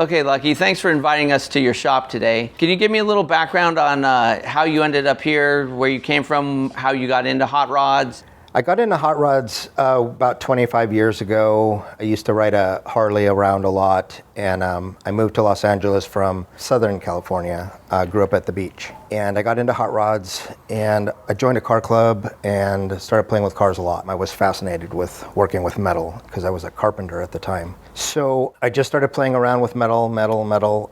Okay, Lucky, thanks for inviting us to your shop today. Can you give me a little background on how you ended up here, where you came from, how you got into hot rods? I got into hot rods about 25 years ago. I used to ride a Harley around a lot, and I moved to Los Angeles from Southern California. Grew up at the beach. And I got into hot rods, and I joined a car club and started playing with cars a lot. I was fascinated with working with metal because I was a carpenter at the time. So I just started playing around with metal.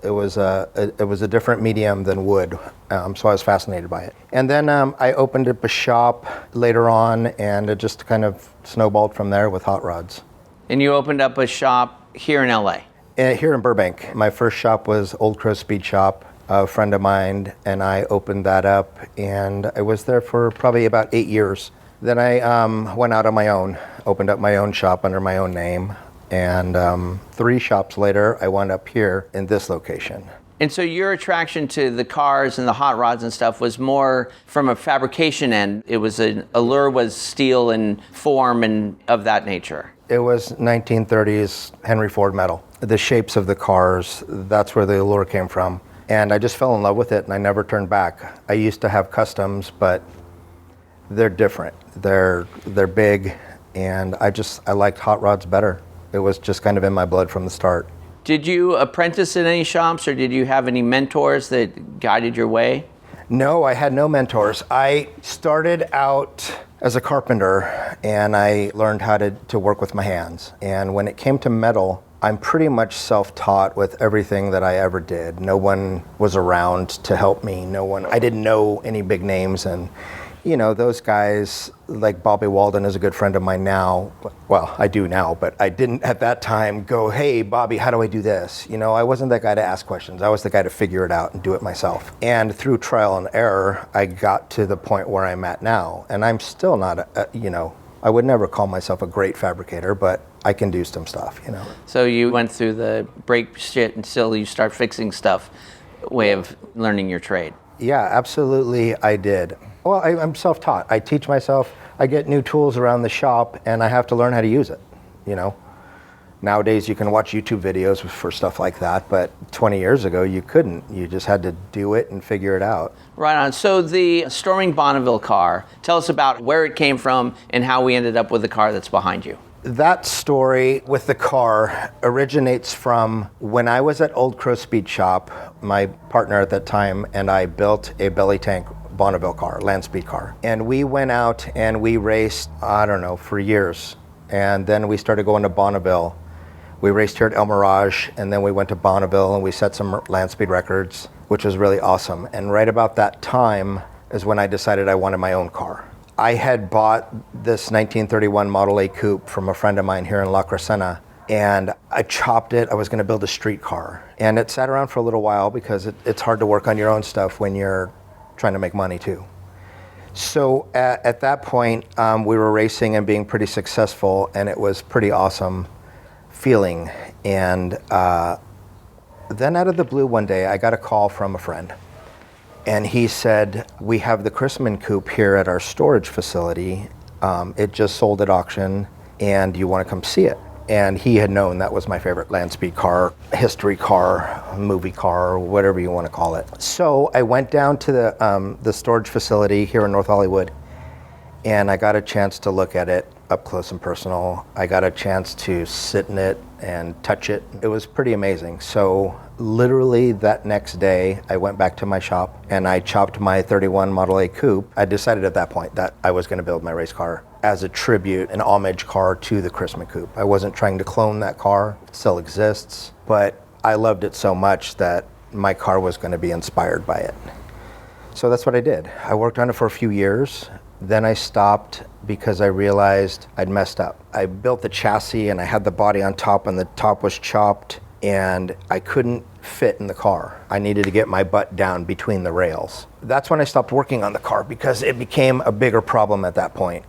It was a different medium than wood, so I was fascinated by it. And then I opened up a shop later on, and it just kind of snowballed from there with hot rods. And you opened up a shop here in LA? Here in Burbank. My first shop was Old Crow Speed Shop. A friend of mine and I opened that up, and I was there for probably about 8 years. Then I went out on my own, opened up my own shop under my own name, and 3 shops later, I wound up here in this location. And so your attraction to the cars and the hot rods and stuff was more from a fabrication end. It was allure was steel and form and of that nature. It was 1930s Henry Ford metal. The shapes of the cars, that's where the allure came from. And I just fell in love with it, and I never turned back. I used to have customs, but they're different. They're big, and I liked hot rods better. It was just kind of in my blood from the start. Did you apprentice in any shops, or did you have any mentors that guided your way? No, I had no mentors. I started out as a carpenter, and I learned how to work with my hands. And when it came to metal, I'm pretty much self-taught with everything that I ever did. No one was around to help me. I didn't know any big names, and those guys like Bobby Walden is a good friend of mine now. Well, I do now, but I didn't at that time go, hey, Bobby, how do I do this? I wasn't that guy to ask questions. I was the guy to figure it out and do it myself. And through trial and error, I got to the point where I'm at now. And I'm still not, I would never call myself a great fabricator, but I can do some stuff, So you went through the break shit until you start fixing stuff way of learning your trade. Yeah, absolutely I did. Well, I'm self-taught. I teach myself. I get new tools around the shop, and I have to learn how to use it, Nowadays you can watch YouTube videos for stuff like that, but 20 years ago you couldn't. You just had to do it and figure it out. Right on. So the Stormin Bonneville car, tell us about where it came from and how we ended up with the car that's behind you. That story with the car originates from when I was at Old Crow Speed Shop. My partner at that time and I built a belly tank Bonneville car, land speed car. And we went out and we raced, for years. And then we started going to Bonneville. We raced here at El Mirage, and then we went to Bonneville and we set some land speed records, which was really awesome. And right about that time is when I decided I wanted my own car. I had bought this 1931 Model A coupe from a friend of mine here in La Crescenta, and I chopped it. I was going to build a street car. And it sat around for a little while because it's hard to work on your own stuff when you're trying to make money too. So at that point, we were racing and being pretty successful, and it was pretty awesome feeling. And then out of the blue one day, I got a call from a friend. And he said, we have the Chrisman coupe here at our storage facility. It just sold at auction, and you want to come see it? And he had known that was my favorite land speed car, history car, movie car, whatever you want to call it. So I went down to the storage facility here in North Hollywood, and I got a chance to look at it up close and personal. I got a chance to sit in it and touch it. It was pretty amazing. So literally that next day, I went back to my shop and I chopped my 31 Model A coupe. I decided at that point that I was going to build my race car as a tribute, an homage car to the Chrisman coupe. I wasn't trying to clone that car. It still exists, but I loved it so much that my car was going to be inspired by it. So that's what I did. I worked on it for a few years. Then I stopped because I realized I'd messed up. I built the chassis and I had the body on top, and the top was chopped, and I couldn't fit in the car. I needed to get my butt down between the rails. That's when I stopped working on the car because it became a bigger problem at that point,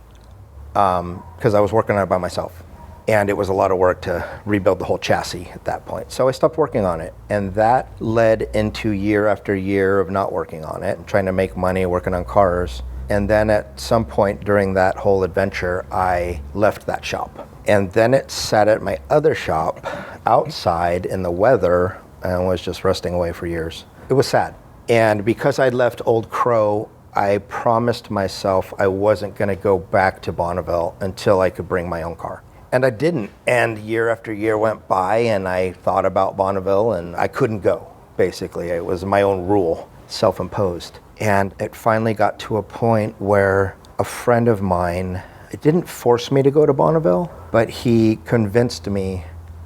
because I was working on it by myself. And it was a lot of work to rebuild the whole chassis at that point. So I stopped working on it. And that led into year after year of not working on it, and trying to make money working on cars. And then at some point during that whole adventure, I left that shop. And then it sat at my other shop outside in the weather and was just rusting away for years. It was sad. And because I'd left Old Crow, I promised myself I wasn't going to go back to Bonneville until I could bring my own car. And I didn't. And year after year went by, and I thought about Bonneville, and I couldn't go, basically. It was my own rule, self-imposed. And it finally got to a point where a friend of mine, it didn't force me to go to Bonneville, but he convinced me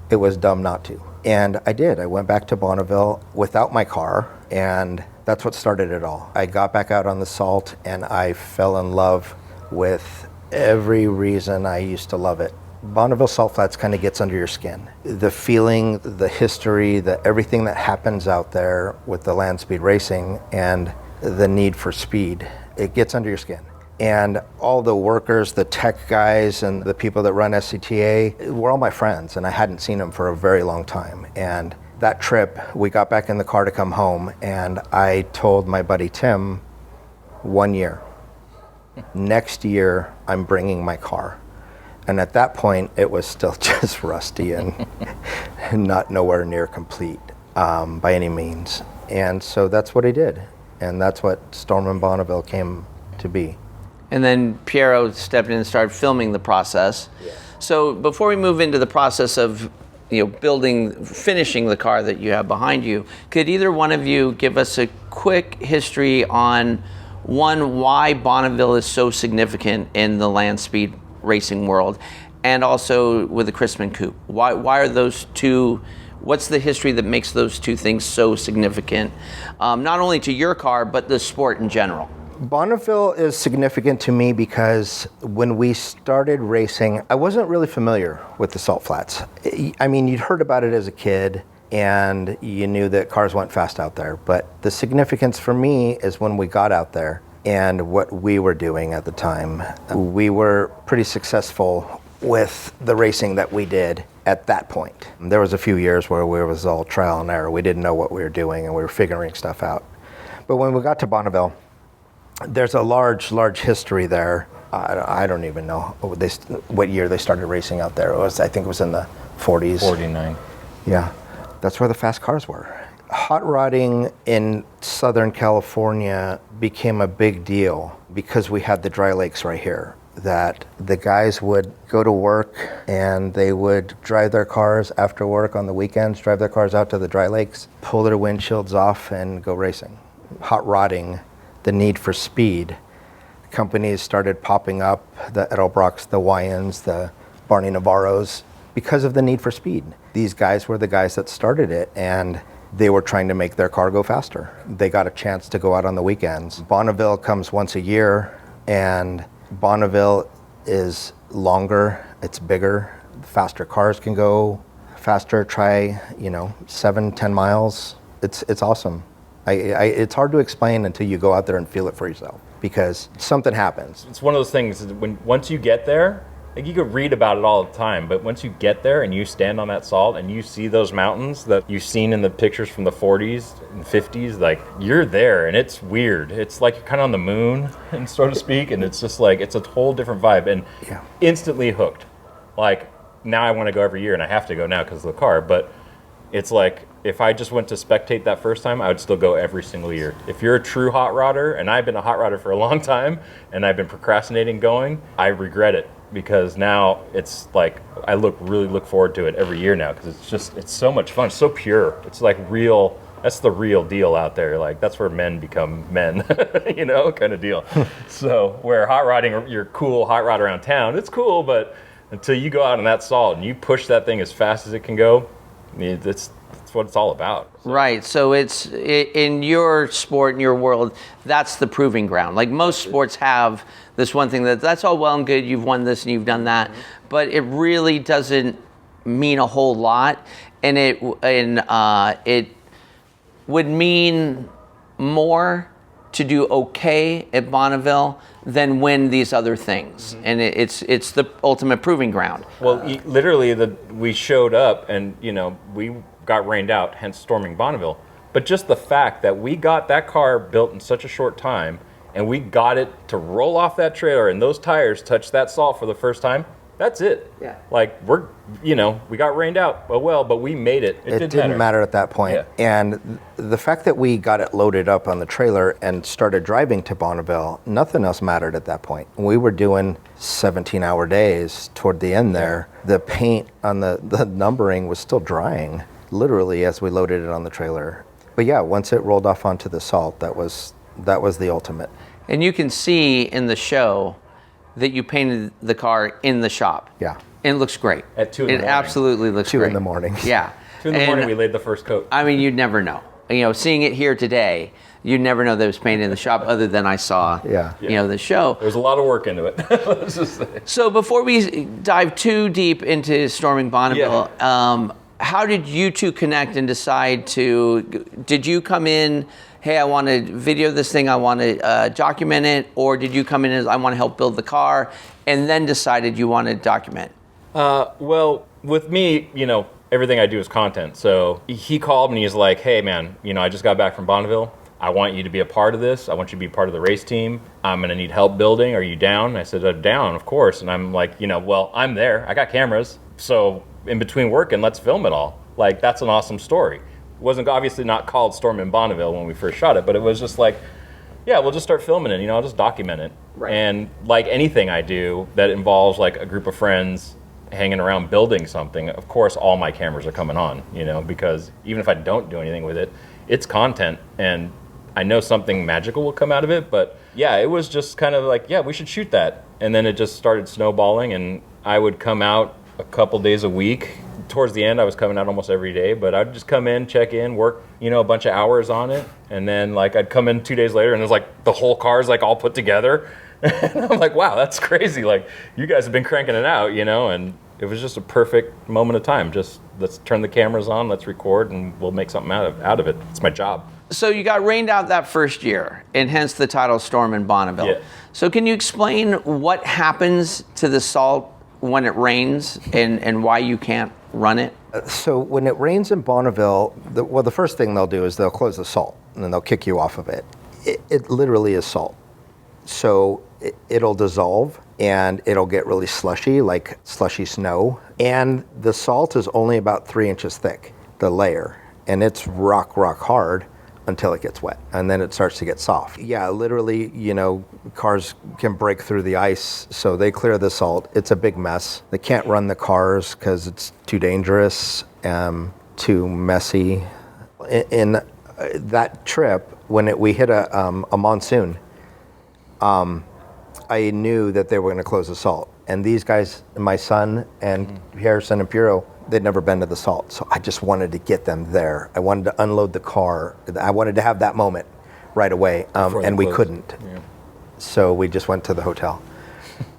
it was dumb not to. And I did. I went back to Bonneville without my car, and that's what started it all. I got back out on the salt, and I fell in love with every reason I used to love it. Bonneville Salt Flats kind of gets under your skin. The feeling, the history, everything that happens out there with the land speed racing and the need for speed, it gets under your skin. And all the workers, the tech guys, and the people that run SCTA were all my friends, and I hadn't seen them for a very long time. And that trip, we got back in the car to come home, and I told my buddy Tim, 1 year. Next year, I'm bringing my car. And at that point, it was still just rusty and not nowhere near complete by any means. And so that's what he did. And that's what Stormin Bonneville came to be. And then Piero stepped in and started filming the process. Yeah. So before we move into the process of finishing the car that you have behind you, could either one of you give us a quick history on, one, why Bonneville is so significant in the land speed racing world, and also with the Chrisman Coupe? Why are those two, what's the history that makes those two things so significant, not only to your car, but the sport in general? Bonneville is significant to me because when we started racing, I wasn't really familiar with the salt flats. I mean, you'd heard about it as a kid, and you knew that cars went fast out there, but the significance for me is when we got out there and what we were doing at the time. We were pretty successful with the racing that we did at that point. There was a few years where it was all trial and error. We didn't know what we were doing, and we were figuring stuff out. But when we got to Bonneville, there's a large history there. I don't even know what year they started racing out there. I think it was in the 40s. 49. Yeah, that's where the fast cars were. Hot rodding in Southern California became a big deal because we had the dry lakes right here, that the guys would go to work and they would drive their cars after work on the weekends, drive their cars out to the dry lakes, pull their windshields off and go racing. Hot rodding, the need for speed. Companies started popping up, the Edelbrocks, the Wyans, the Barney Navarros, because of the need for speed. These guys were the guys that started it, and they were trying to make their car go faster. They got a chance to go out on the weekends. Bonneville comes once a year, and Bonneville is longer, it's bigger, faster cars can go faster, try 7-10 miles. It's awesome. It's hard to explain until you go out there and feel it for yourself, because something happens. It's one of those things, once you get there, like, you could read about it all the time, but once you get there and you stand on that salt and you see those mountains that you've seen in the pictures from the 40s and 50s, like, you're there, and it's weird. It's like you're kind of on the moon, and so to speak, and it's just like, it's a whole different vibe, and instantly hooked. Like, now I want to go every year, and I have to go now because of the car, but it's like, if I just went to spectate that first time, I would still go every single year. If you're a true hot rodder, and I've been a hot rodder for a long time, and I've been procrastinating going, I regret it, because now it's like, I really look forward to it every year now, because it's so much fun. It's so pure. It's like real. That's the real deal out there. Like, that's where men become men, kind of deal. So where hot rodding, you're cool hot rod around town, it's cool, but until you go out on that salt and you push that thing as fast as it can go, that's what it's all about. Right. So it's in your sport, in your world, that's the proving ground. Like, most sports have this one thing that's all well and good. You've won this and you've done that, but it really doesn't mean a whole lot. And it would mean more to do okay at Bonneville than win these other things. And it's the ultimate proving ground. Well, literally, we showed up and we got rained out, hence storming Bonneville. But just the fact that we got that car built in such a short time, and we got it to roll off that trailer, and those tires touch that salt for the first time, That's it. Yeah. Like we got rained out. Oh well, but we made it. It didn't matter at that point. Yeah. And the fact that we got it loaded up on the trailer and started driving to Bonneville, nothing else mattered at that point. We were doing 17-hour days toward the end there. The paint on the numbering was still drying, literally, as we loaded it on the trailer. But yeah, once it rolled off onto the salt, that was the ultimate. And you can see in the show that you painted the car in the shop. Yeah. And it looks great. At 2 in the morning. It absolutely looks great. 2 in the morning. Yeah. 2 in the morning, we laid the first coat. I mean, you'd never know. Seeing it here today, you'd never know that it was painted in the shop other than I saw, the show. There's a lot of work into it. Let's just say. So before we dive too deep into Stormin Bonneville, how did you two connect and decide did you come in, hey, I want to video this thing, I want to document it, or did you come in as, I want to help build the car, and then decided you want to document? Well, with me, everything I do is content. So he called me and he's like, hey man, I just got back from Bonneville. I want you to be a part of this. I want you to be part of the race team. I'm going to need help building. Are you down? And I said, I'm down, of course. And I'm like, well, I'm there. I got cameras. So in between working, let's film it all. Like, that's an awesome story. It wasn't obviously not called Stormin Bonneville when we first shot it, but it was just like, yeah, we'll just start filming it. I'll just document it. Right. And like anything I do that involves like a group of friends hanging around building something, of course, all my cameras are coming on, because even if I don't do anything with it, it's content and I know something magical will come out of it. But yeah, it was just kind of like, yeah, we should shoot that. And then it just started snowballing and I would come out a couple days a week. Towards the end, I was coming out almost every day, but I'd just come in, check in, work, a bunch of hours on it. And then like I'd come in 2 days later and it was like the whole car's like all put together. And I'm like, wow, that's crazy. Like you guys have been cranking it out, and it was just a perfect moment of time. Just let's turn the cameras on, let's record, and we'll make something out of it. It's my job. So you got rained out that first year, and hence the title Stormin Bonneville. Yeah. So can you explain what happens to the salt when it rains and why you can't run it? So when it rains in Bonneville, the first thing they'll do is they'll close the salt, and then they'll kick you off of it. It literally is salt. So it'll dissolve, and it'll get really slushy, like slushy snow. And the salt is only about 3 inches thick, the layer. And it's rock hard until it gets wet. And then it starts to get soft. Yeah, literally, cars can break through the ice, so they clear the salt. It's a big mess. They can't run the cars because it's too dangerous, too messy. In that trip, when we hit a monsoon, I knew that they were going to close the salt. And these guys, my son and Harrison and Piero, they'd never been to the salt. So I just wanted to get them there. I wanted to unload the car. I wanted to have that moment right away. And we couldn't. Yeah. So we just went to the hotel.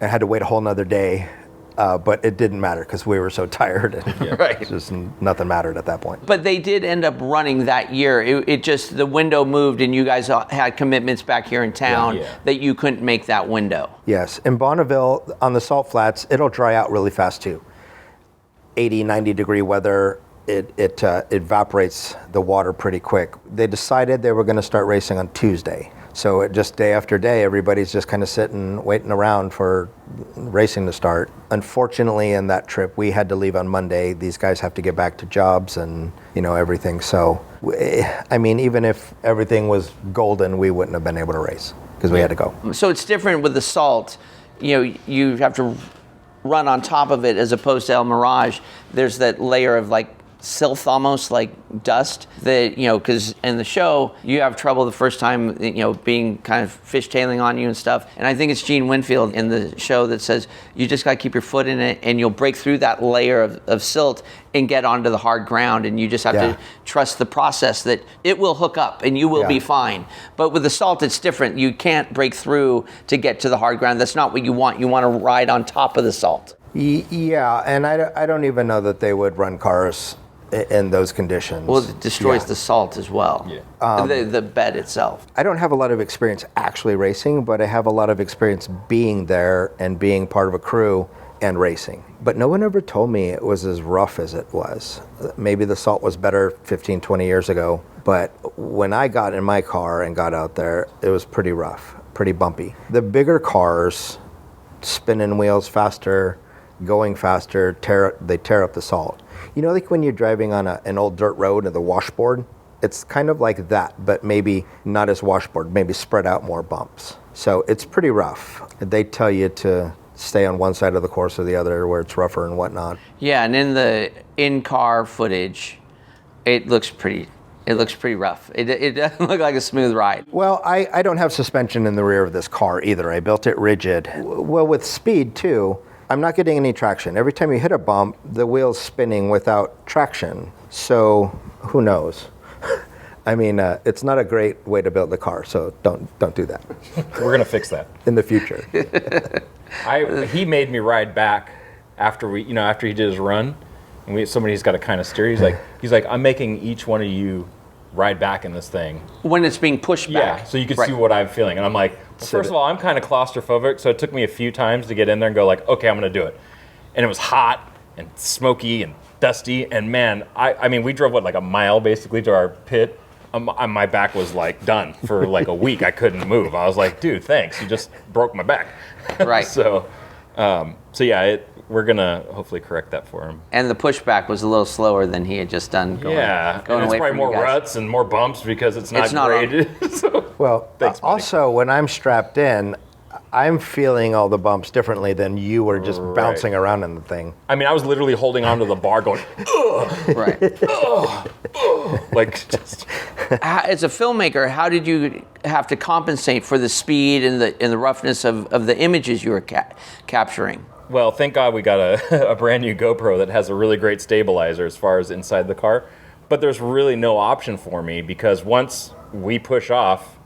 I had to wait a whole nother day. But it didn't matter because we were so tired. And Right. Just nothing mattered at that point. But they did end up running that year. It just, the window moved and you guys had commitments back here in town that you couldn't make that window. Yes. In Bonneville, on the salt flats, it'll dry out really fast too. 80, 90 degree weather, it evaporates the water pretty quick. They decided they were going to start racing on Tuesday. So it just day after day, everybody's just kind of sitting, waiting around for racing to start. Unfortunately, in that trip, we had to leave on Monday. These guys have to get back to jobs and, everything. So, even if everything was golden, we wouldn't have been able to race because we had to go. So it's different with the salt. You have to run on top of it as opposed to El Mirage. There's that layer of like silt, almost like dust, that because in the show you have trouble the first time being kind of fishtailing on you and stuff. And I think it's Gene Winfield in the show that says you just got to keep your foot in it and you'll break through that layer of silt and get onto the hard ground, and you just have to trust the process that it will hook up and you will be fine. But with the salt, it's different. You can't break through to get to the hard ground. That's not what you want. You want to ride on top of the salt. Yeah, and I don't even know that they would run cars in those conditions. Well, it destroys the salt as well. Yeah. The bed itself. I don't have a lot of experience actually racing, but I have a lot of experience being there and being part of a crew and racing. But no one ever told me it was as rough as it was. Maybe the salt was better 15, 20 years ago, but when I got in my car and got out there, it was pretty rough, pretty bumpy. The bigger cars, spinning wheels faster, going faster, they tear up the salt. You know, like when you're driving on an old dirt road and the washboard, it's kind of like that, but maybe not as washboard, maybe spread out more bumps. So it's pretty rough. They tell you to stay on one side of the course or the other where it's rougher and whatnot. Yeah, and in the in-car footage, it looks pretty rough. It doesn't look like a smooth ride. Well, I don't have suspension in the rear of this car either. I built it rigid. Well, with speed too, I'm not getting any traction. Every time you hit a bump, the wheel's spinning without traction. So who knows? I mean, it's not a great way to build the car, so don't do that. We're gonna fix that in the future. He made me ride back after he did his run, and somebody's got to kind of steer. He's like, I'm making each one of you ride back in this thing when it's being pushed back. Yeah, so you can see what I'm feeling. And I'm like, well, first of all, I'm kind of claustrophobic, so it took me a few times to get in there and go like, okay, I'm gonna do it. And it was hot and smoky and dusty, and man, I mean, we drove like a mile basically to our pit. My back was like done for like a week. I couldn't move. I was like, dude, thanks. You just broke my back. Right. So yeah, we're gonna hopefully correct that for him. And the pushback was a little slower than he had just done. Going and it's away probably from more ruts and more bumps because it's not graded. Well, thanks, also when I'm strapped in, I'm feeling all the bumps differently than you were just bouncing around in the thing. I mean, I was literally holding onto the bar going, ugh, right, ugh, ugh, like just. As a filmmaker, how did you have to compensate for the speed and the roughness of the images you were capturing? Well, thank God we got a brand new GoPro that has a really great stabilizer as far as inside the car. But there's really no option for me because once we push off,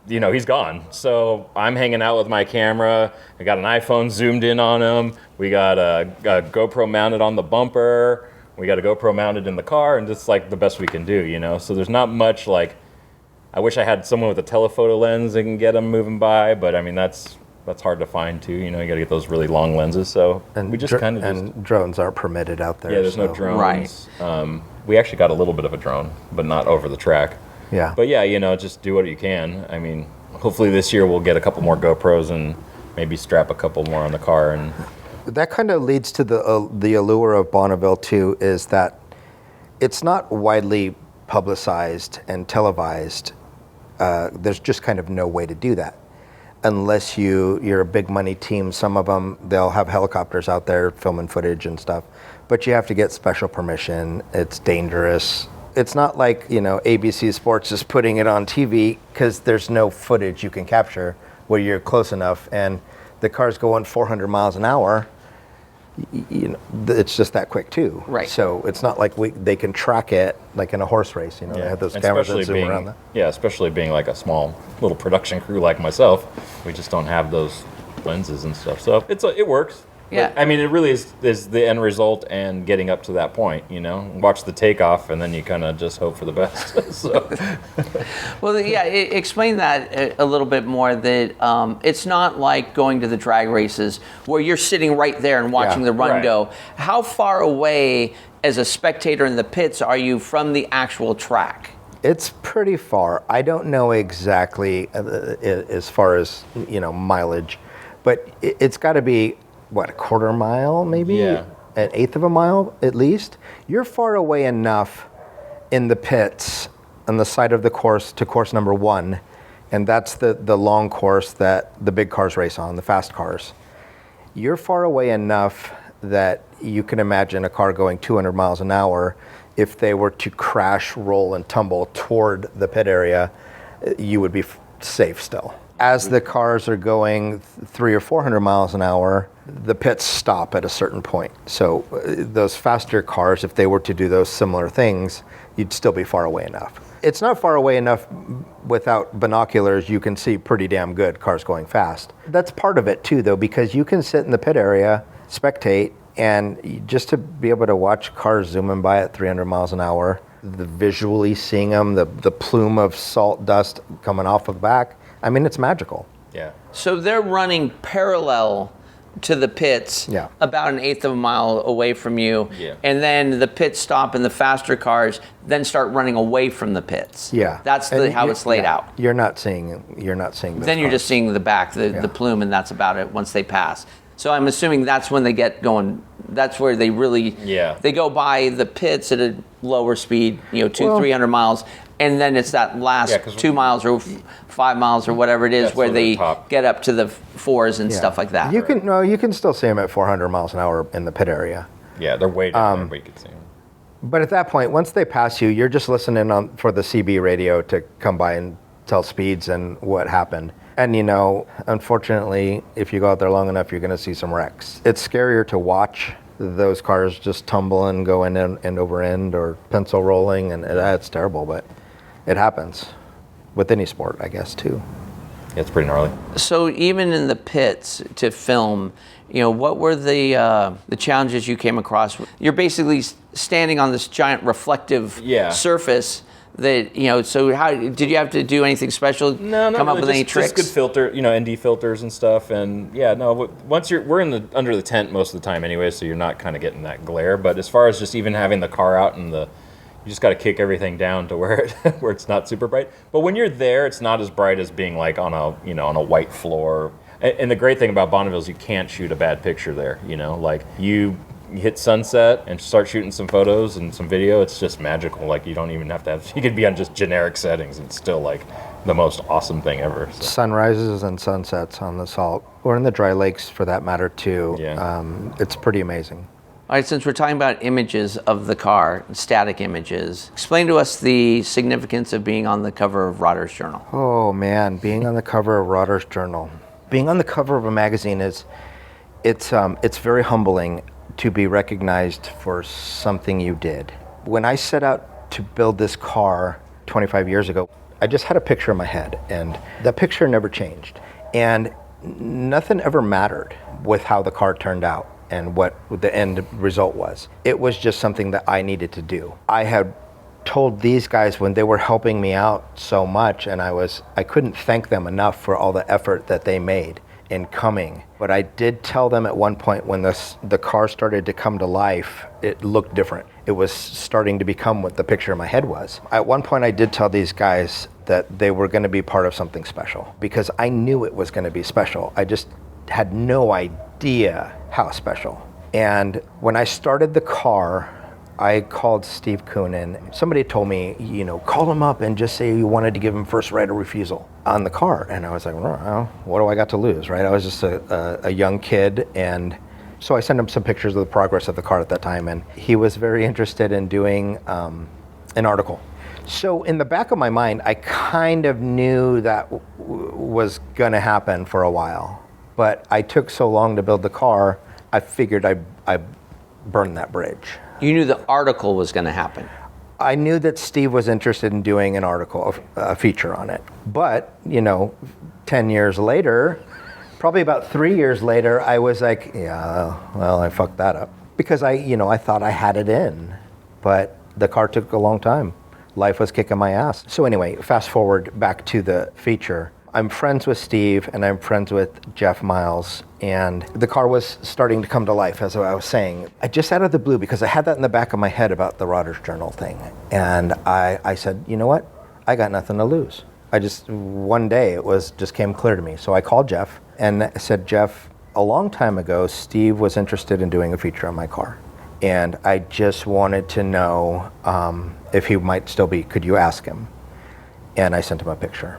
he's gone. So I'm hanging out with my camera. I got an iPhone zoomed in on him. We got a GoPro mounted on the bumper. We got a GoPro mounted in the car, and it's like the best we can do, So there's not much like, I wish I had someone with a telephoto lens that can get them moving by, but I mean, that's hard to find too. You got to get those really long lenses. So we just and drones aren't permitted out there. Yeah, there's no drones. Right. We actually got a little bit of a drone, but not over the track. Yeah. But yeah, just do what you can. I mean, hopefully this year we'll get a couple more GoPros and maybe strap a couple more on the car. And that kind of leads to the allure of Bonneville too, is that it's not widely publicized and televised. There's just kind of no way to do that. Unless you're a big money team. Some of them, they'll have helicopters out there filming footage and stuff, but you have to get special permission. It's dangerous. It's not like, ABC Sports is putting it on TV because there's no footage you can capture where you're close enough and the car's going 400 miles an hour. It's just that quick too. Right. So it's not like they can track it like in a horse race. They have those cameras that zoom around that. Yeah, especially being like a small little production crew like myself, we just don't have those lenses and stuff. So it works. Yeah. But, I mean, it really is the end result and getting up to that point. Watch the takeoff and then you kind of just hope for the best. So. Well, yeah, explain that a little bit more. That it's not like going to the drag races where you're sitting right there and watching the run go. How far away as a spectator in the pits are you from the actual track? It's pretty far. I don't know exactly as far as mileage, but it's got to be a quarter mile maybe? Yeah. An eighth of a mile at least. You're far away enough in the pits on the side of the course to course number 1, and that's the long course that the big cars race on, the fast cars. You're far away enough that you can imagine a car going 200 miles an hour. If they were to crash, roll, and tumble toward the pit area, you would be safe still. As the cars are going 300 or 400 miles an hour, the pits stop at a certain point. So those faster cars, if they were to do those similar things, you'd still be far away enough. It's not far away enough without binoculars. You can see pretty damn good cars going fast. That's part of it too, though, because you can sit in the pit area, spectate, and just to be able to watch cars zooming by at 300 miles an hour, visually seeing them, the plume of salt dust coming off of the back, I mean, it's magical. Yeah. So they're running parallel to the pits, about an eighth of a mile away from you, and then the pits stop and the faster cars then start running away from the pits. Yeah, that's how it's laid out. You're not seeing. Then you're just seeing the back, the plume, and that's about it. Once they pass, So I'm assuming that's when they get going. That's where they really, they go by the pits at a lower speed, 300 miles. And then it's that last 2 miles or 5 miles or whatever it is where they get up to the fours and stuff like that. You can still see them at 400 miles an hour in the pit area. Yeah, they're way down there, but you can see them. But at that point, once they pass you, you're just listening for the CB radio to come by and tell speeds and what happened. And unfortunately, if you go out there long enough, you're going to see some wrecks. It's scarier to watch those cars just tumble and go end over end or pencil rolling, and it's terrible, but it happens with any sport, I guess, too. Yeah, it's pretty gnarly. So even in the pits to film, what were the challenges you came across? You're basically standing on this giant reflective surface that, so how did you have to do anything special? No, come up really, with any tricks? Just good filter, ND filters and stuff. And once we're under the tent most of the time anyway, so you're not kind of getting that glare. But as far as just even having the car out and you just got to kick everything down to where it's not super bright. But when you're there, it's not as bright as being like on a white floor. And the great thing about Bonneville is you can't shoot a bad picture there. Like you hit sunset and start shooting some photos and some video, it's just magical. Like you don't even have to you could be on just generic settings and it's still like the most awesome thing ever. So. Sunrises and sunsets on the salt, or in the dry lakes for that matter too. Yeah. It's pretty amazing. All right, since we're talking about images of the car, static images, explain to us the significance of being on the cover of Rodder's Journal. Oh man, being on the cover of Rodder's Journal. Being on the cover of a magazine it's very humbling to be recognized for something you did. When I set out to build this car 25 years ago, I just had a picture in my head, and that picture never changed. And nothing ever mattered with how the car turned out and what the end result was. It was just something that I needed to do. I had told these guys when they were helping me out so much, and I couldn't thank them enough for all the effort that they made in coming. But I did tell them at one point when the car started to come to life, it looked different. It was starting to become what the picture in my head was. At one point I did tell these guys that they were going to be part of something special, because I knew it was going to be special. I just had no idea how special. And when I started the car, I called Steve Koonin. Somebody told me, call him up and just say you wanted to give him first right of refusal on the car. And I was like, well, what do I got to lose, right? I was just a young kid. And so I sent him some pictures of the progress of the car at that time. And he was very interested in doing an article. So in the back of my mind, I kind of knew that was going to happen for a while. But I took so long to build the car, I figured I'd burn that bridge. You knew the article was going to happen. I knew that Steve was interested in doing an article, a feature on it. But, 10 years later, probably about 3 years later, I was like, I fucked that up. Because I thought I had it in, but the car took a long time. Life was kicking my ass. So anyway, fast forward back to the feature. I'm friends with Steve and I'm friends with Jeff Miles, and the car was starting to come to life, as I was saying. I just out of the blue, because I had that in the back of my head about the Rodder's Journal thing. And I said, you know what? I got nothing to lose. One day it just came clear to me. So I called Jeff and said, Jeff, a long time ago, Steve was interested in doing a feature on my car. And I just wanted to know if he might still be, could you ask him? And I sent him a picture.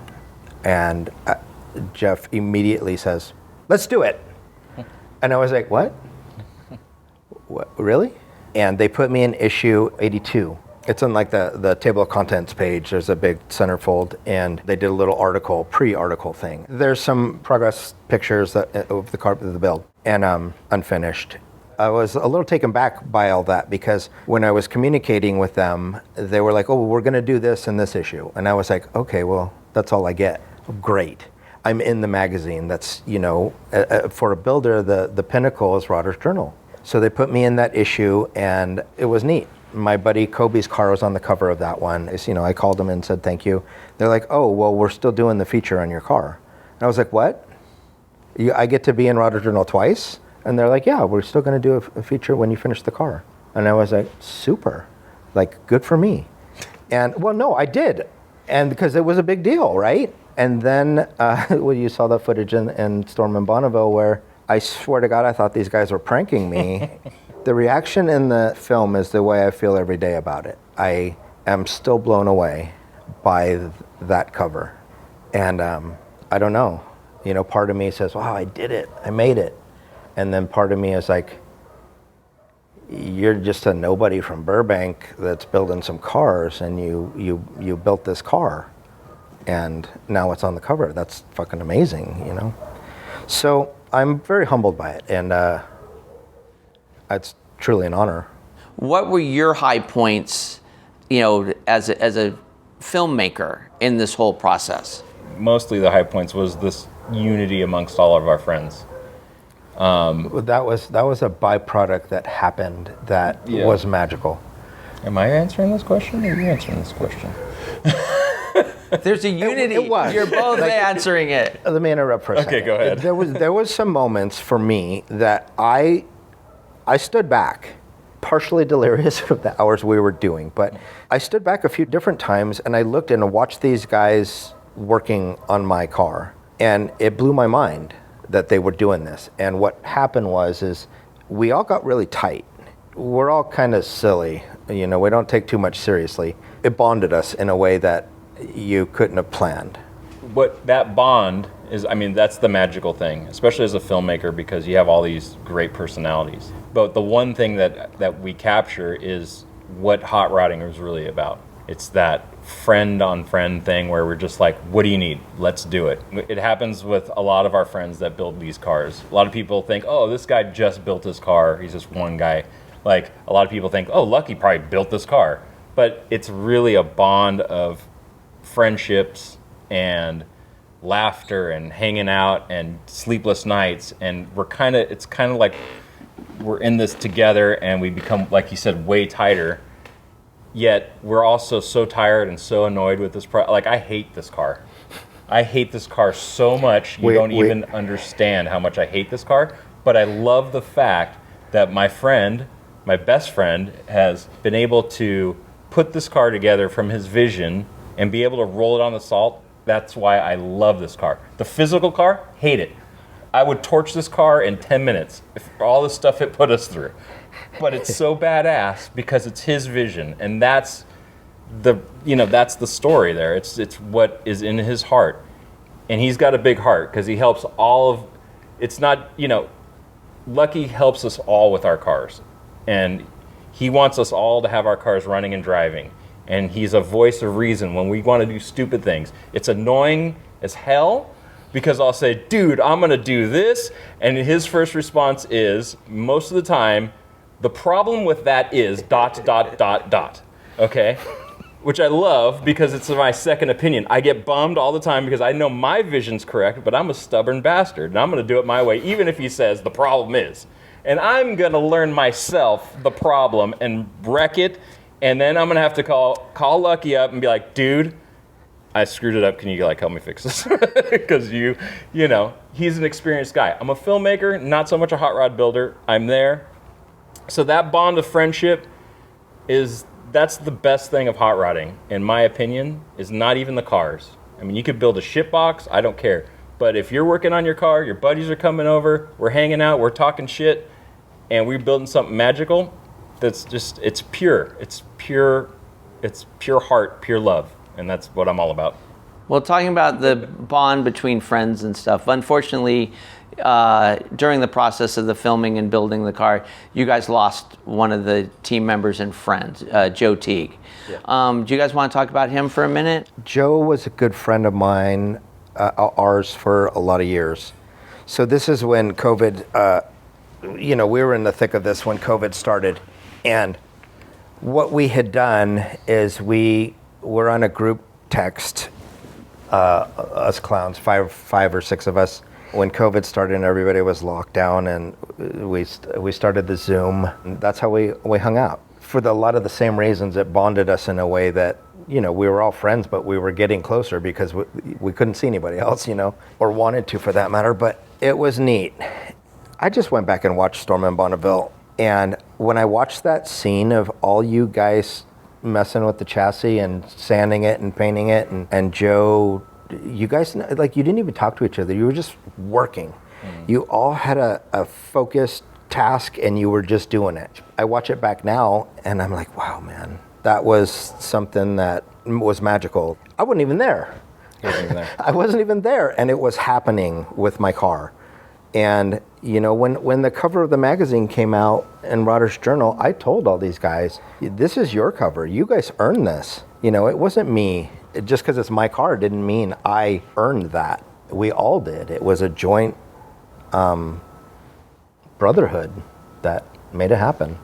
And Jeff immediately says, let's do it. And I was like, what? What, really? And they put me in issue 82. It's on like the table of contents page. There's a big centerfold, and they did a little article, pre-article thing. There's some progress pictures of the car, of the build, and unfinished. I was a little taken back by all that, because when I was communicating with them, they were like, oh, we're going to do this in this issue. And I was like, okay, well, that's all I get. Great. I'm in the magazine. That's, for a builder, the pinnacle is Rodder's Journal. So they put me in that issue, and it was neat. My buddy Kobe's car was on the cover of that one. I called them and said thank you. They're like, oh, well, we're still doing the feature on your car. And I was like, what? I get to be in Rodder's Journal twice? And they're like, yeah, we're still going to do a feature when you finish the car. And I was like, super. Like, good for me. And, well, no, I did. And because it was a big deal, right? And then, well, you saw that footage in Stormin Bonneville where I swear to God, I thought these guys were pranking me. The reaction in the film is the way I feel every day about it. I am still blown away by that cover. And I don't know, part of me says, wow, I did it, I made it. And then part of me is like, you're just a nobody from Burbank that's building some cars, and you built this car, and now it's on the cover. That's fucking amazing, So I'm very humbled by it, and it's truly an honor. What were your high points, as a filmmaker in this whole process? Mostly the high points was this unity amongst all of our friends. That was a byproduct that happened that was magical. Am I answering this question, or are you answering this question? There's a unity. It was. You're both answering it. Let me interrupt for a second. Okay, go ahead. There was some moments for me that I stood back, partially delirious of the hours we were doing, but I stood back a few different times and I looked and watched these guys working on my car, and it blew my mind that they were doing this. And what happened is we all got really tight. We're all kind of silly, we don't take too much seriously. It bonded us in a way that you couldn't have planned. What that bond is, that's the magical thing, especially as a filmmaker, because you have all these great personalities. But the one thing that we capture is what hot rodding is really about. It's that friend on friend thing where we're just like, what do you need? Let's do it. It happens with a lot of our friends that build these cars. A lot of people think, oh, this guy just built his car. He's just one guy. Like, a lot of people think, oh, Lucky probably built this car. But it's really a bond of friendships and laughter and hanging out and sleepless nights. And it's kind of like we're in this together, and we become, like you said, way tighter. Yet we're also so tired and so annoyed with this like, I hate this car. I hate this car so much. You don't even understand how much I hate this car. But I love the fact that my friend, my best friend, has been able to put this car together from his vision and be able to roll it on the salt. That's why I love this car. The physical car, hate it. I would torch this car in 10 minutes for all the stuff it put us through. But it's so badass because it's his vision, and that's the story there. It's what is in his heart, and he's got a big heart because he helps all of. It's not Lucky helps us all with our cars, and he wants us all to have our cars running and driving, and he's a voice of reason when we want to do stupid things. It's annoying as hell. Because I'll say, dude, I'm going to do this. And his first response is, most of the time, the problem with that is ... Okay? Which I love because it's my second opinion. I get bummed all the time because I know my vision's correct, but I'm a stubborn bastard. And I'm going to do it my way, even if he says the problem is. And I'm going to learn myself the problem and wreck it. And then I'm going to have to call Lucky up and be like, dude, I screwed it up. Can you help me fix this? Because he's an experienced guy. I'm a filmmaker, not so much a hot rod builder. I'm there. So that bond of friendship that's the best thing of hot rodding, in my opinion, is not even the cars. You could build a shit box, I don't care. But if you're working on your car, your buddies are coming over, we're hanging out, we're talking shit, and we're building something magical, it's pure. It's pure heart, pure love. And that's what I'm all about. Well, talking about the bond between friends and stuff, unfortunately, during the process of the filming and building the car, you guys lost one of the team members and friends, Joe Teague. Yeah. Do you guys want to talk about him for a minute? Joe was a good friend of mine, ours for a lot of years. So this is when COVID, we were in the thick of this when COVID started. And what we had done is we're on a group text, us clowns, five or six of us, when COVID started and everybody was locked down, and we started the Zoom. That's how we hung out. For a lot of the same reasons, it bonded us in a way that, we were all friends, but we were getting closer because we couldn't see anybody else, or wanted to for that matter, but it was neat. I just went back and watched Stormin Bonneville, and when I watched that scene of all you guys messing with the chassis and sanding it and painting it, and Joe, you guys, you didn't even talk to each other. You were just working. You all had a focused task and you were just doing it. I watch it back now and I'm like, wow, man, that was something that was magical. I wasn't even there. I wasn't even there, and it was happening with my car. And you know, when the cover of the magazine came out in Rodder's Journal, I told all these guys, this is your cover. You guys earned this. You know, it wasn't me. Just because it's my car didn't mean I earned that. We all did. It was a joint brotherhood that made it happen,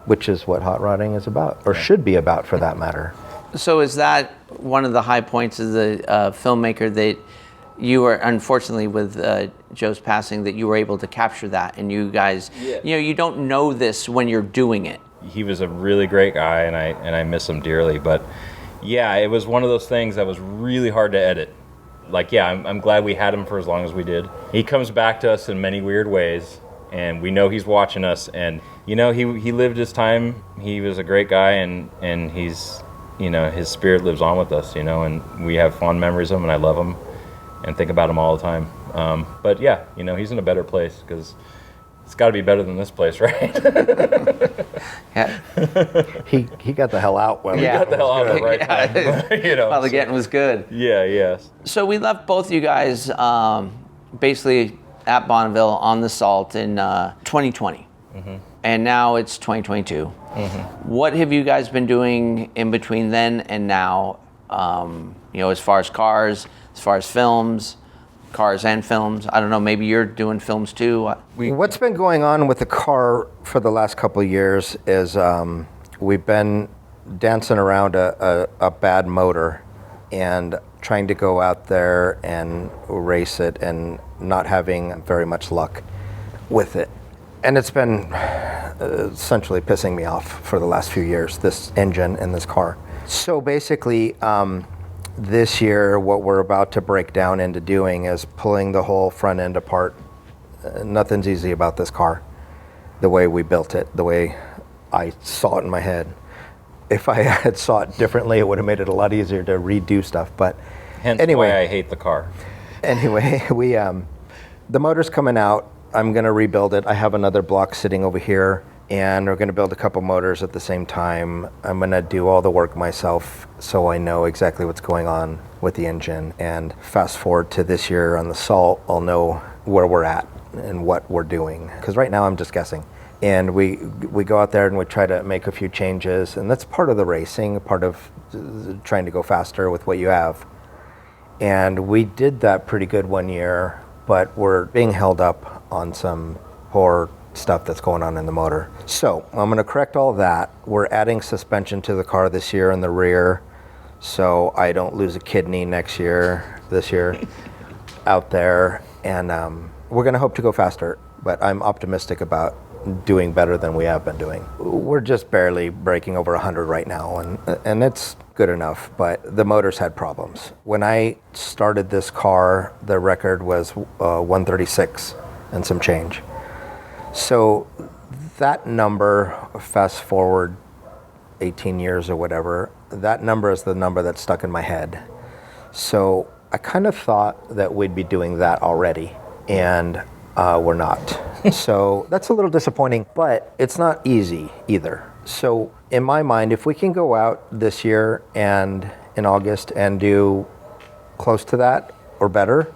which is what hot rodding is about, or should be about for that matter. So is that one of the high points of the filmmaker, that you were, unfortunately with Joe's passing, that you were able to capture that, and you guys, you know, you don't know this when you're doing it. He was a really great guy, and I miss him dearly, but yeah, it was one of those things that was really hard to edit. Like, yeah, I'm glad we had him for as long as we did. He comes back to us in many weird ways, and we know he's watching us, and you know, he lived his time. He was a great guy, and he's, you know, his spirit lives on with us, you know, and we have fond memories of him, and I love him and think about him all the time. But yeah, you know, he's in a better place, because it's got to be better than this place, right? Yeah. He got the hell out when He got the hell out at the right time. You know, While the getting was good. Yeah, yes. So we left both you guys basically at Bonneville on the Salt in 2020. And now it's 2022. What have you guys been doing in between then and now, you know, as far as cars, as far as films, cars and films? I don't know, maybe you're doing films too. What's been going on with the car for the last couple of years is we've been dancing around a bad motor and trying to go out there and race it and not having very much luck with it. And it's been essentially pissing me off for the last few years, this engine in this car. So basically, this year, what we're about to break down into doing is pulling the whole front end apart. Nothing's easy about this car, the way we built it, the way I saw it in my head. If I had saw it differently, it would have made it a lot easier to redo stuff. But Hence anyway, why I hate the car. Anyway, the motor's coming out. I'm going to rebuild it. I have another block sitting over here, and we're going to build a couple motors at the same time. I'm going to do all the work myself so I know exactly what's going on with the engine. And fast forward to this year on the Salt, I'll know where we're at and what we're doing. Because right now I'm just guessing. And we go out there and we try to make a few changes. And that's part of the racing, part of trying to go faster with what you have. And we did that pretty good one year, but we're being held up on some poor stuff that's going on in the motor. So I'm going to correct all that. We're adding suspension to the car this year in the rear, so I don't lose a kidney this year out there. And we're going to hope to go faster, but I'm optimistic about doing better than we have been doing. We're just barely breaking over 100 right now, and it's good enough, but the motors had problems. When I started this car, the record was 136 and some change. So that number, fast forward 18 years or whatever, that number is the number that's stuck in my head. So I kind of thought that we'd be doing that already, and we're not. So that's a little disappointing, but it's not easy either. So in my mind, if we can go out this year and in August and do close to that or better,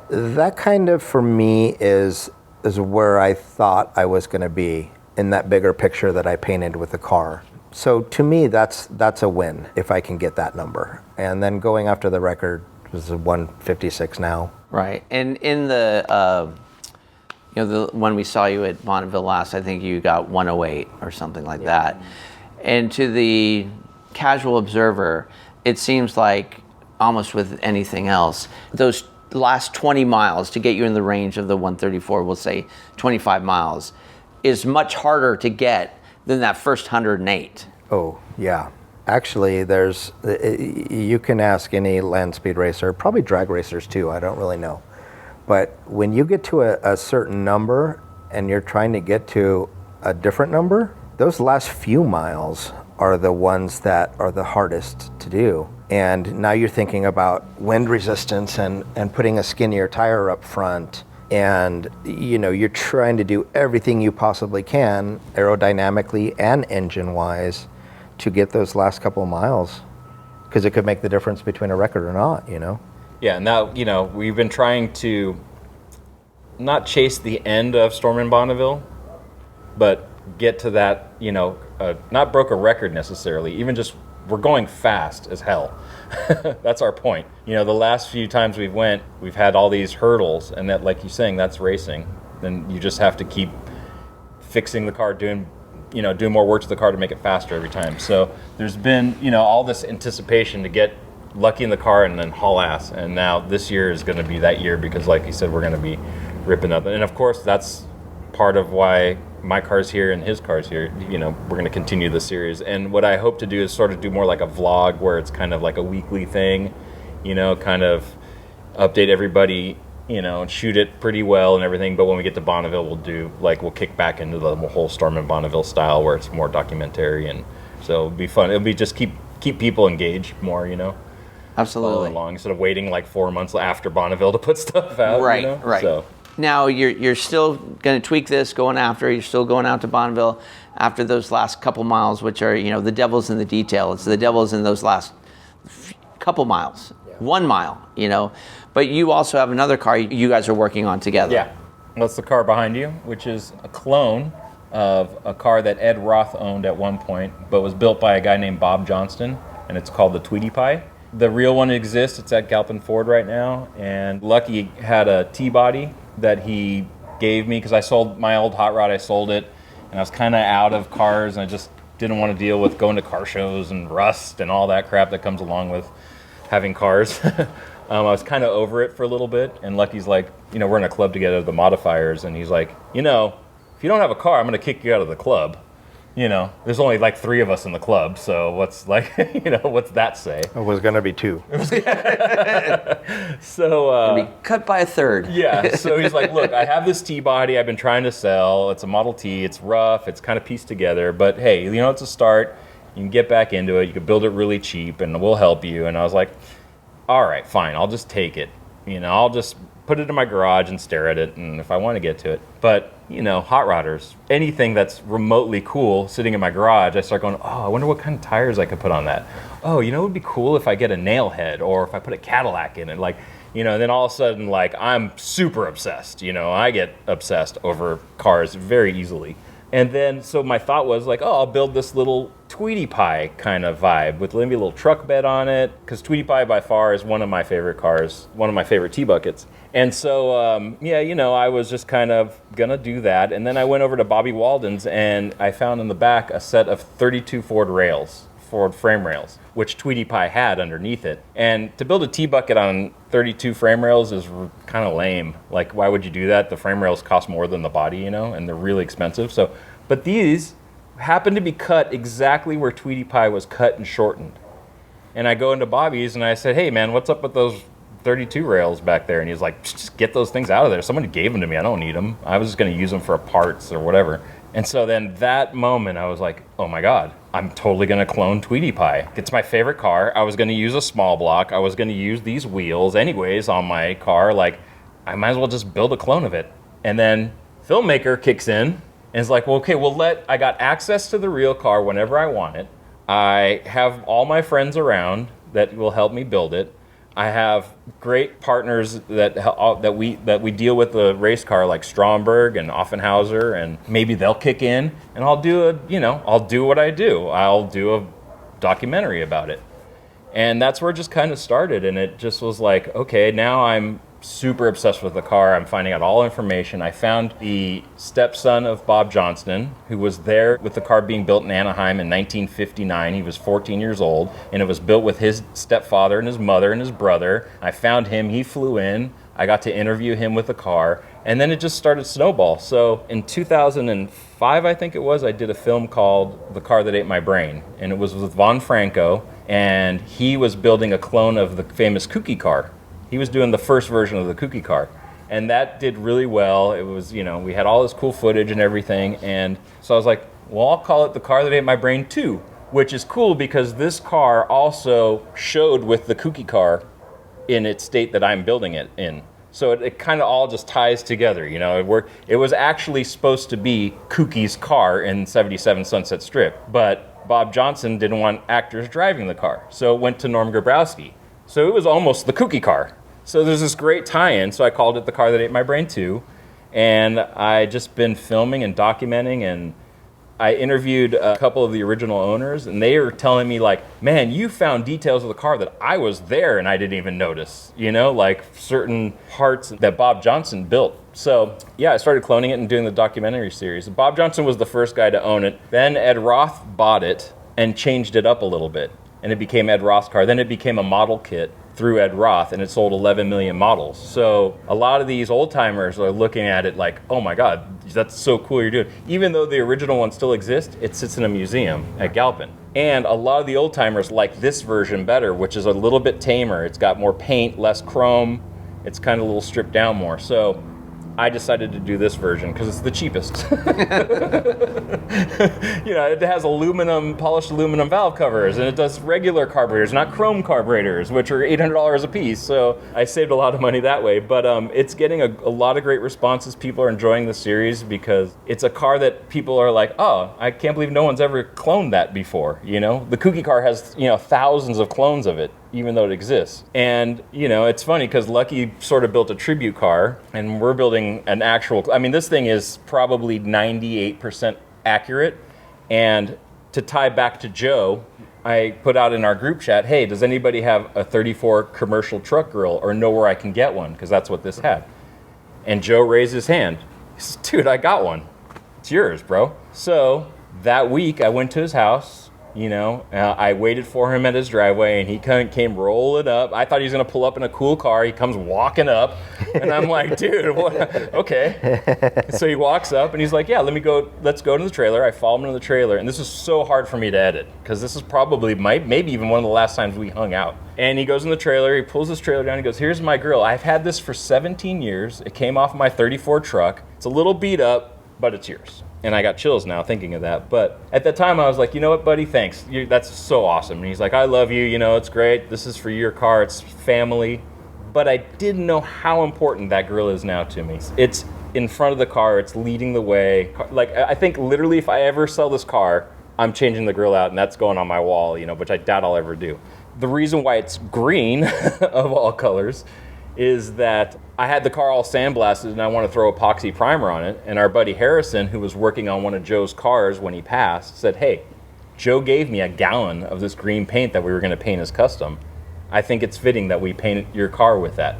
that kind of for me is where I thought I was going to be in that bigger picture that I painted with the car. So to me, that's a win if I can get that number. And then going after the record is 156 now. Right. And in the you know, when we saw you at Bonneville last, I think you got 108 or something like that. And to the casual observer, it seems like almost with anything else, those last 20 miles to get you in the range of the 134, we'll say 25 miles, is much harder to get than that first 108. Oh, yeah. Actually, you can ask any land speed racer, probably drag racers too, I don't really know. But when you get to a certain number and you're trying to get to a different number, those last few miles are the ones that are the hardest to do. And now you're thinking about wind resistance and putting a skinnier tire up front And you're trying to do everything you possibly can aerodynamically and engine-wise to get those last couple of miles, because it could make the difference between a record or not. Yeah, now we've been trying to not chase the end of Stormin Bonneville, but get to that, not broke a record necessarily, even just we're going fast as hell. That's our point. The last few times we've had all these hurdles, and that, like you're saying, that's racing. Then you just have to keep fixing the car, doing more work to the car to make it faster every time. So there's been, all this anticipation to get lucky in the car and then haul ass. And now this year is going to be that year because, like you said, we're going to be ripping up. And of course, that's part of why my car's here and his car's here. We're going to continue the series. And what I hope to do is sort of do more like a vlog where it's kind of like a weekly thing, kind of update everybody, and shoot it pretty well and everything. But when we get to Bonneville, we'll kick back into the whole Stormin Bonneville style where it's more documentary. And so it'll be fun. It'll be just keep people engaged more, Absolutely. Along instead of waiting like 4 months after Bonneville to put stuff out. Right, right. So. Now you're still going to tweak this going after. You're still going out to Bonneville after those last couple miles, which are the devil's in the detail. It's the devil's in those last couple miles, 1 mile. But you also have another car you guys are working on together. Yeah, that's the car behind you, which is a clone of a car that Ed Roth owned at one point, but was built by a guy named Bob Johnston, and it's called the Tweedy Pie. The real one exists. It's at Galpin Ford right now, and Lucky had a T-body that he gave me because I sold my old hot rod. I sold it, and I was kind of out of cars, and I just didn't want to deal with going to car shows and rust and all that crap that comes along with having cars. I was kind of over it for a little bit, and Lucky's like, we're in a club together, the Modifiers, and he's like, if you don't have a car, I'm going to kick you out of the club. There's only like 3 of us in the club, so what's what's that say? It was going to be 2. So be cut by a third. Yeah, so he's like, look, I have this T-body I've been trying to sell. It's a Model T. It's rough. It's kind of pieced together, but hey, it's a start. You can get back into it. You can build it really cheap, and we'll help you. And I was like, all right, fine. I'll just take it. I'll just put it in my garage and stare at it, and if I want to get to it. But hot rodders, anything that's remotely cool sitting in my garage, I start going, oh, I wonder what kind of tires I could put on that. Oh, it would be cool if I get a nail head or if I put a Cadillac in it. Then all of a sudden, I'm super obsessed. I get obsessed over cars very easily. And then, so my thought was I'll build this little Tweedy Pie kind of vibe with maybe a little truck bed on it, because Tweedy Pie by far is one of my favorite cars, one of my favorite T-buckets. And so, I was just kind of gonna do that. And then I went over to Bobby Walden's, and I found in the back a set of 32 Ford frame rails, which Tweedy Pie had underneath it. And to build a T-bucket on 32 frame rails is kind of lame. Why would you do that? The frame rails cost more than the body, and they're really expensive. So, but these happen to be cut exactly where Tweedy Pie was cut and shortened. And I go into Bobby's and I said, hey man, what's up with those 32 rails back there? And he's like, just get those things out of there. Somebody gave them to me. I don't need them. I was just going to use them for parts or whatever. And so then that moment I was like, oh my God, I'm totally going to clone Tweedy Pie. It's my favorite car. I was going to use a small block. I was going to use these wheels anyways on my car. I might as well just build a clone of it. And then Filmmaker kicks in and is like, well, okay, I got access to the real car whenever I want it. I have all my friends around that will help me build it. I have great partners that we deal with the race car, like Stromberg and Offenhauser, and maybe they'll kick in, and I'll do what I do. I'll do a documentary about it, and that's where it just kind of started. And it just was like, okay, now I'm super obsessed with the car. I'm finding out all information. I found the stepson of Bob Johnston, who was there with the car being built in Anaheim in 1959. He was 14 years old, and it was built with his stepfather and his mother and his brother. I found him. He flew in. I got to interview him with the car, and then it just started to snowball. So in 2005, I think it was, I did a film called The Car That Ate My Brain, and it was with Von Franco, and he was building a clone of the famous Kooky car. He was doing the first version of the Kooky car, and that did really well. It was, we had all this cool footage and everything, and so I was like, well, I'll call it The Car That Ate My Brain 2, which is cool because this car also showed with the Kooky car in its state that I'm building it in. So it kind of all just ties together, you know. It was actually supposed to be Kookie's car in 77 Sunset Strip, but Bob Johnson didn't want actors driving the car, so it went to Norm Grabowski. So it was almost the Kookie car. So there's this great tie-in, so I called it The Car That Ate My Brain 2, and I just been filming and documenting, and I interviewed a couple of the original owners, and they were telling me like, man, you found details of the car that I was there and I didn't even notice, you know, like certain parts that Bob Johnson built. So yeah, I started cloning it and doing the documentary series. Bob Johnson was the first guy to own it. Then Ed Roth bought it and changed it up a little bit, and it became Ed Roth's car. Then it became a model kit through Ed Roth, and it sold 11 million models. So a lot of these old timers are looking at it like, oh my God, that's so cool you're doing. Even though the original one still exists, it sits in a museum at Galpin. And a lot of the old timers like this version better, which is a little bit tamer. It's got more paint, less chrome. It's kind of a little stripped down more. So I decided to do this version because it's the cheapest. You know, it has polished aluminum valve covers, and it does regular carburetors, not chrome carburetors, which are $800 a piece. So I saved a lot of money that way. But it's getting a lot of great responses. People are enjoying the series because it's a car that people are like, oh, I can't believe no one's ever cloned that before. You know, the Kookie car has, you know, thousands of clones of it, even though it exists. And, you know, it's funny because Lucky sort of built a tribute car, and we're building an actual, I mean, this thing is probably 98% accurate. And to tie back to Joe, I put out in our group chat, hey, does anybody have a 34 commercial truck grill or know where I can get one? Because that's what this had. And Joe raised his hand. He says, dude, I got one. It's yours, bro. So that week I went to his house. You know, I waited for him at his driveway, and he came rolling up. I thought he was going to pull up in a cool car. He comes walking up, and I'm like, dude, what? Okay. So he walks up, and he's like, yeah, let's go to the trailer. I follow him into the trailer, and this is so hard for me to edit because this is probably maybe even one of the last times we hung out. And he goes in the trailer, he pulls his trailer down, he goes, here's my grill. I've had this for 17 years. It came off my 34 truck. It's a little beat up, but it's yours. And I got chills now thinking of that. But at that time, I was like, you know what, buddy, thanks. That's so awesome. And he's like, I love you. You know, it's great. This is for your car. It's family. But I didn't know how important that grill is now to me. It's in front of the car. It's leading the way. Like, I think literally if I ever sell this car, I'm changing the grill out, and that's going on my wall, you know, which I doubt I'll ever do. The reason why it's green of all colors is that I had the car all sandblasted and I want to throw epoxy primer on it. And our buddy Harrison, who was working on one of Joe's cars when he passed, said, hey, Joe gave me a gallon of this green paint that we were going to paint as custom. I think it's fitting that we paint your car with that.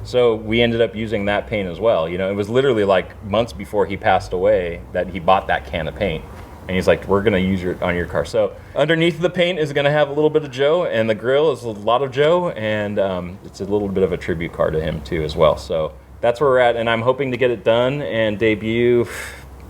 So we ended up using that paint as well. You know, it was literally like months before he passed away that he bought that can of paint. And he's like, we're going to use it on your car. So underneath the paint is going to have a little bit of Joe, and the grill is a lot of Joe, and it's a little bit of a tribute car to him too as well. So that's where we're at, and I'm hoping to get it done and debut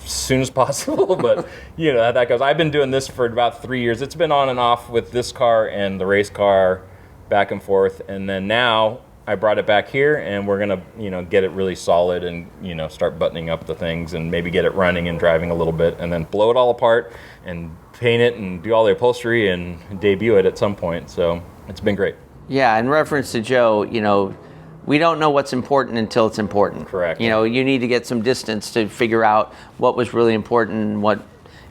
as soon as possible. But you know, that goes. I've been doing this for about 3 years. It's been on and off with this car and the race car, back and forth, and then now I brought it back here, and we're gonna, you know, get it really solid and, you know, start buttoning up the things and maybe get it running and driving a little bit, and then blow it all apart and paint it and do all the upholstery and debut it at some point. So it's been great. Yeah, in reference to Joe, you know, we don't know what's important until it's important. Correct. You know, you need to get some distance to figure out what was really important and what,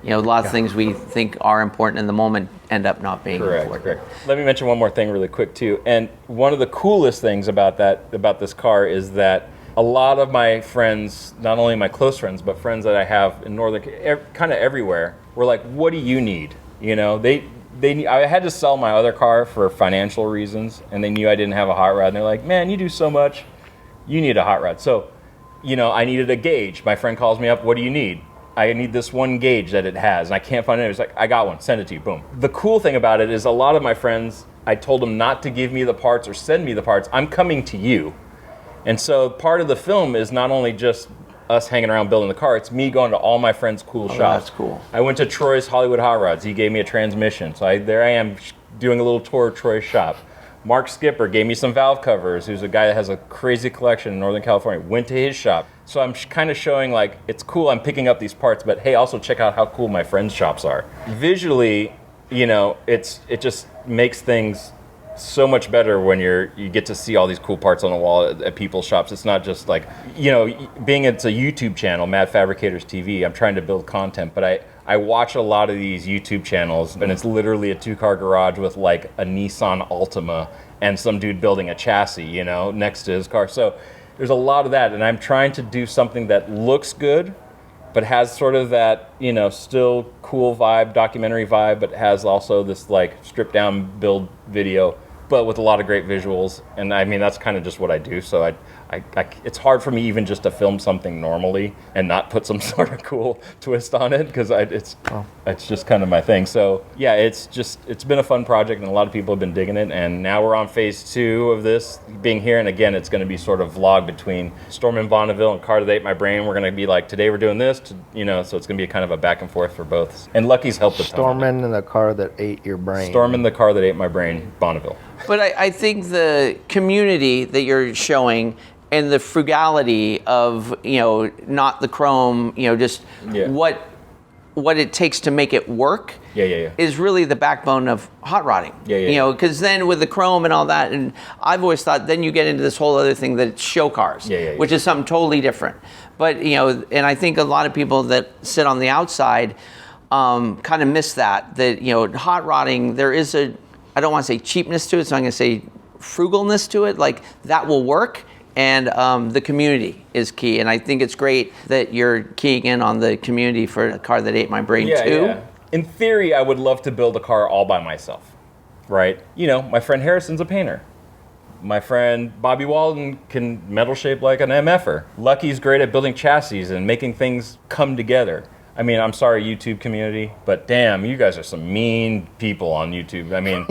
you know, lots of things we think are important in the moment end up not being important. Correct. Let me mention one more thing really quick too. And one of the coolest things about this car is that a lot of my friends, not only my close friends, but friends that I have in Northern, kind of everywhere, were like, what do you need? You know, I had to sell my other car for financial reasons, and they knew I didn't have a hot rod, and they're like, man, you do so much, you need a hot rod. So, you know, I needed a gauge. My friend calls me up, what do you need? I need this one gauge that it has, and I can't find it. It's like, I got one, send it to you, boom. The cool thing about it is a lot of my friends, I told them not to give me the parts or send me the parts. I'm coming to you. And so part of the film is not only just us hanging around building the car, it's me going to all my friends' cool shops. That's cool. I went to Troy's Hollywood Hot Rods. He gave me a transmission. So there I am doing a little tour of Troy's shop. Mark Skipper gave me some valve covers, who's a guy that has a crazy collection in Northern California. Went to his shop. So I'm kind of showing like, it's cool I'm picking up these parts, but hey, also check out how cool my friends' shops are. Visually, you know, it just makes things so much better when you get to see all these cool parts on the wall at people's shops. It's not just like, being it's a YouTube channel, Mad Fabricators TV, I'm trying to build content, but I watch a lot of these YouTube channels, and it's literally a 2-car garage with like a Nissan Altima and some dude building a chassis, next to his car. So there's a lot of that, and I'm trying to do something that looks good, but has sort of that, still cool vibe, documentary vibe, but has also this like stripped down build video, but with a lot of great visuals. And I mean, that's kind of just what I do. So it's hard for me even just to film something normally and not put some sort of cool twist on it, because it's just kind of my thing. So yeah, it's been a fun project, and a lot of people have been digging it. And now we're on phase 2 of this being here. And again, it's going to be sort of vlog between Stormin Bonneville and Car That Ate My Brain. We're going to be like, today we're doing this, so it's going to be kind of a back and forth for both. And Lucky's helped a ton. Stormin and the Car That Ate Your Brain. Stormin the Car That Ate My Brain, Bonneville. But I think the community that you're showing and the frugality of, not the chrome, just what it takes to make it work is really the backbone of hot rodding. Because then with the chrome and all that, and I've always thought then you get into this whole other thing that it's show cars, which is something totally different. But, and I think a lot of people that sit on the outside kind of miss that hot rodding, there is I don't want to say cheapness to it, so I'm going to say frugalness to it. Like, that will work, and the community is key. And I think it's great that you're keying in on the community for the Car That Ate My Brain too. Yeah. In theory, I would love to build a car all by myself, right? My friend Harrison's a painter. My friend Bobby Walden can metal shape like an MFer. Lucky's great at building chassis and making things come together. I mean, I'm sorry, YouTube community, but damn, you guys are some mean people on YouTube. I mean,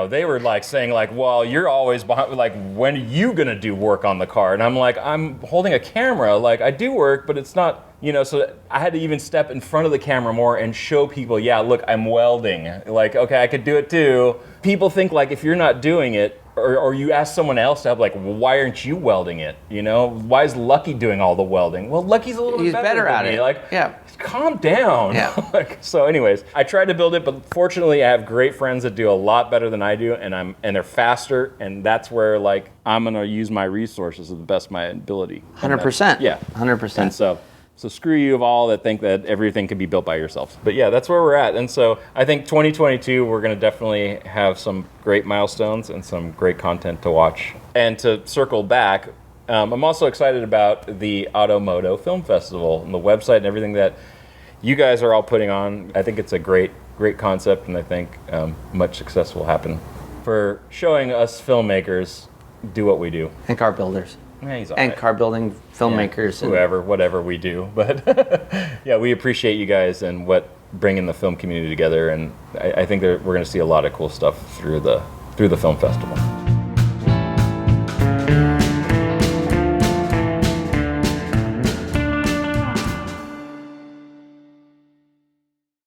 they were like saying like, well, you're always behind, like, when are you going to do work on the car? And I'm like, I'm holding a camera. Like, I do work, but it's not, so I had to even step in front of the camera more and show people, yeah, look, I'm welding. Like, okay, I could do it too. People think like, if you're not doing it, or you ask someone else to help, like, why aren't you welding it? Why is Lucky doing all the welding? Well, Lucky's a little bit better at than it. me. Like, yeah. Calm down. Yeah. So anyways, I tried to build it, but fortunately I have great friends that do a lot better than I do, and they're faster, and that's where like I'm gonna use my resources to the best of my ability. 100%. Yeah. 100%. And so screw you of all that think that everything can be built by yourselves. But yeah, that's where we're at. And so I think 2022, we're going to definitely have some great milestones and some great content to watch. And to circle back, I'm also excited about the Automoto Film Festival and the website and everything that you guys are all putting on. I think it's a great concept, and I think much success will happen for showing us filmmakers do what we do. And car builders. Yeah, he's all and right. car building filmmakers. Whoever, whatever we do. But yeah, we appreciate you guys and bringing the film community together. And I think we're going to see a lot of cool stuff through the film festival.